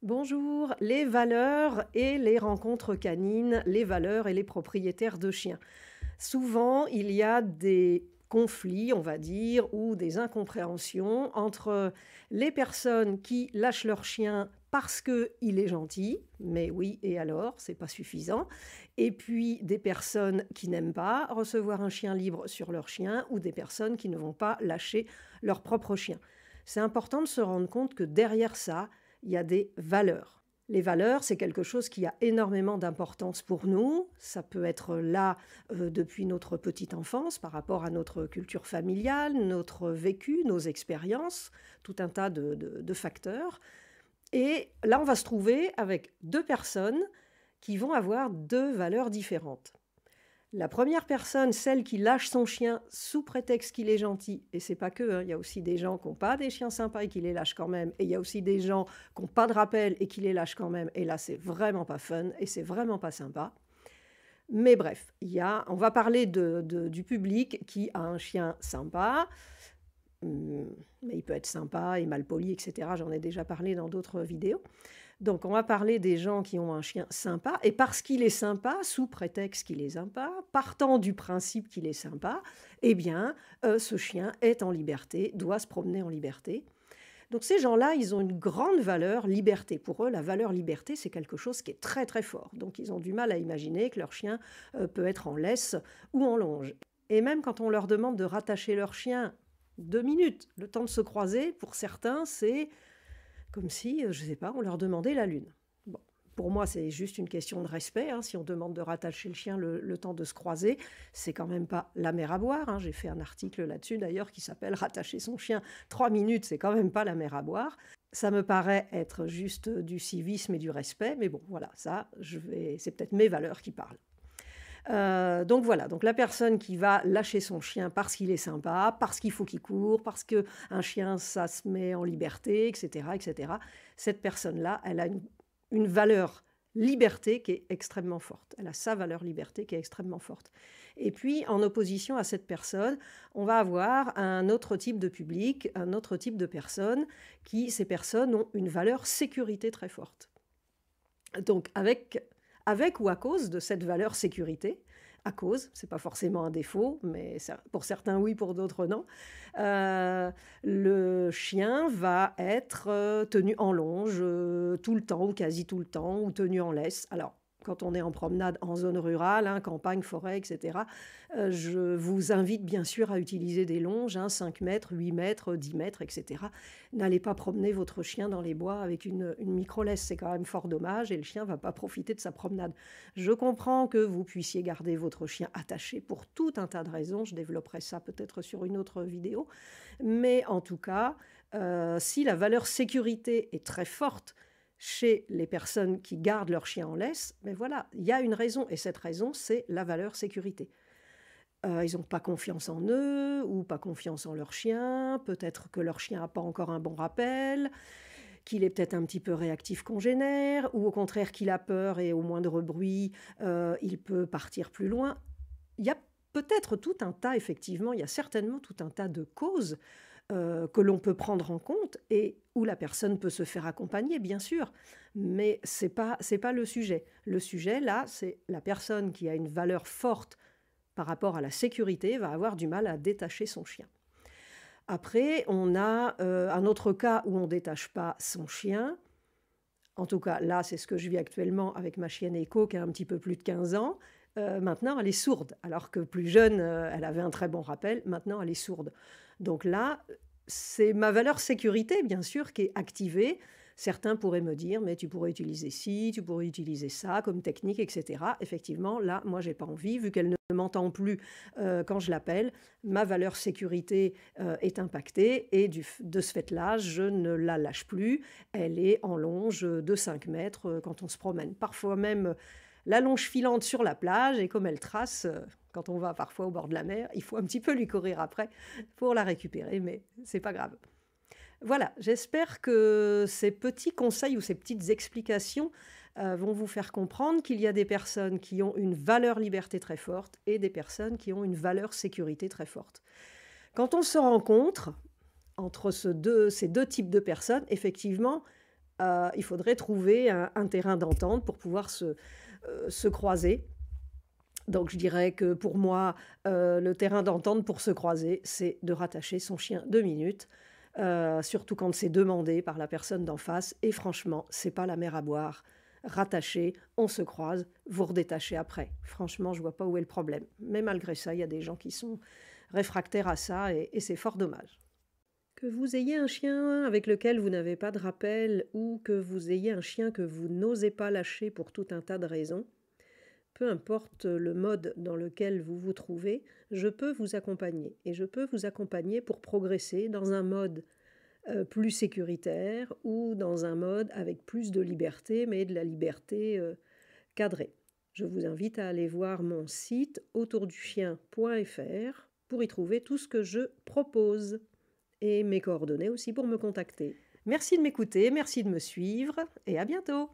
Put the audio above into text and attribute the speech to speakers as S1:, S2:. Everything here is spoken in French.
S1: Bonjour, les valeurs et les rencontres canines, les valeurs et les propriétaires de chiens. Souvent, il y a des conflits, on va dire, ou des incompréhensions entre les personnes qui lâchent leur chien parce qu'il est gentil, mais oui, et alors, c'est pas suffisant, et puis des personnes qui n'aiment pas recevoir un chien libre sur leur chien, ou des personnes qui ne vont pas lâcher leur propre chien. C'est important de se rendre compte que derrière ça, il y a des valeurs. Les valeurs, c'est quelque chose qui a énormément d'importance pour nous. Ça peut être là depuis notre petite enfance par rapport à notre culture familiale, notre vécu, nos expériences, tout un tas de facteurs. Et là, on va se trouver avec deux personnes qui vont avoir deux valeurs différentes. La première personne, celle qui lâche son chien sous prétexte qu'il est gentil, et c'est pas que, hein, il y a aussi des gens qui n'ont pas des chiens sympas et qui les lâchent quand même, et il y a aussi des gens qui n'ont pas de rappel et qui les lâchent quand même, et là c'est vraiment pas fun et c'est vraiment pas sympa. Mais bref, on va parler du public qui a un chien sympa, mais il peut être sympa et mal poli, etc. J'en ai déjà parlé dans d'autres vidéos. Donc, on va parler des gens qui ont un chien sympa, et parce qu'il est sympa, sous prétexte qu'il est sympa, partant du principe qu'il est sympa, eh bien, ce chien est en liberté, doit se promener en liberté. Donc, ces gens-là, ils ont une grande valeur liberté. Pour eux, la valeur liberté, c'est quelque chose qui est très, très fort. Donc, ils ont du mal à imaginer que leur chien peut être en laisse ou en longe. Et même quand on leur demande de rattacher leur chien 2 minutes, le temps de se croiser, pour certains, c'est comme si, je ne sais pas, on leur demandait la lune. Bon, pour moi, c'est juste une question de respect, hein. Si on demande de rattacher le chien le temps de se croiser, c'est quand même pas la mer à boire, hein. J'ai fait un article là-dessus d'ailleurs qui s'appelle Rattacher son chien 3 minutes, c'est quand même pas la mer à boire. Ça me paraît être juste du civisme et du respect, mais bon, voilà, ça, c'est peut-être mes valeurs qui parlent. Donc voilà, donc la personne qui va lâcher son chien parce qu'il est sympa, parce qu'il faut qu'il court, parce qu'un chien, ça se met en liberté, etc., etc., cette personne-là, elle a une valeur liberté qui est extrêmement forte. Elle a sa valeur liberté qui est extrêmement forte. Et puis, en opposition à cette personne, on va avoir un autre type de public, un autre type de personnes ces personnes ont une valeur sécurité très forte. Donc, avec ou à cause de cette valeur sécurité, à cause, c'est pas forcément un défaut, mais pour certains oui, pour d'autres non, le chien va être tenu en longe tout le temps, ou quasi tout le temps, ou tenu en laisse. Alors, quand on est en promenade en zone rurale, hein, campagne, forêt, etc., je vous invite bien sûr à utiliser des longes, hein, 5 mètres, 8 mètres, 10 mètres, etc. N'allez pas promener votre chien dans les bois avec une micro-laisse, c'est quand même fort dommage et le chien ne va pas profiter de sa promenade. Je comprends que vous puissiez garder votre chien attaché pour tout un tas de raisons, je développerai ça peut-être sur une autre vidéo, mais en tout cas, si la valeur sécurité est très forte chez les personnes qui gardent leur chien en laisse, mais voilà, il y a une raison, et cette raison, c'est la valeur sécurité. Ils n'ont pas confiance en eux ou pas confiance en leur chien. Peut-être que leur chien n'a pas encore un bon rappel, qu'il est peut-être un petit peu réactif congénère, ou au contraire qu'il a peur et au moindre bruit, il peut partir plus loin. Il y a peut-être tout un tas, effectivement, il y a certainement tout un tas de causes que l'on peut prendre en compte et où la personne peut se faire accompagner, bien sûr, mais c'est pas le sujet. Le sujet, là, c'est la personne qui a une valeur forte par rapport à la sécurité va avoir du mal à détacher son chien. Après, on a un autre cas où on ne détache pas son chien. En tout cas, là, c'est ce que je vis actuellement avec ma chienne Echo, qui a un petit peu plus de 15 ans. Maintenant, elle est sourde, alors que plus jeune, elle avait un très bon rappel. Maintenant, elle est sourde. Donc là, c'est ma valeur sécurité, bien sûr, qui est activée. Certains pourraient me dire, mais tu pourrais utiliser ci, tu pourrais utiliser ça comme technique, etc. Effectivement, là, moi, j'ai pas envie, vu qu'elle ne m'entend plus quand je l'appelle, ma valeur sécurité est impactée et de ce fait-là, je ne la lâche plus. Elle est en longe de 5 mètres quand on se promène. Parfois même la longe filante sur la plage et comme elle trace, quand on va parfois au bord de la mer, il faut un petit peu lui courir après pour la récupérer, mais c'est pas grave. Voilà, j'espère que ces petits conseils ou ces petites explications vont vous faire comprendre qu'il y a des personnes qui ont une valeur liberté très forte et des personnes qui ont une valeur sécurité très forte. Quand on se rencontre entre ces deux types de personnes, effectivement, il faudrait trouver un terrain d'entente pour pouvoir se croiser. Donc je dirais que pour moi, le terrain d'entente pour se croiser, c'est de rattacher son chien 2 minutes, surtout quand c'est demandé par la personne d'en face et franchement, c'est pas la mer à boire. Rattacher, on se croise, vous redétachez après. Franchement, je vois pas où est le problème. Mais malgré ça, il y a des gens qui sont réfractaires à ça et c'est fort dommage. Que vous ayez un chien avec lequel vous n'avez pas de rappel ou que vous ayez un chien que vous n'osez pas lâcher pour tout un tas de raisons, peu importe le mode dans lequel vous vous trouvez, je peux vous accompagner. Et je peux vous accompagner pour progresser dans un mode plus sécuritaire ou dans un mode avec plus de liberté, mais de la liberté cadrée. Je vous invite à aller voir mon site autourduchien.fr pour y trouver tout ce que je propose et mes coordonnées aussi pour me contacter. Merci de m'écouter, merci de me suivre et à bientôt.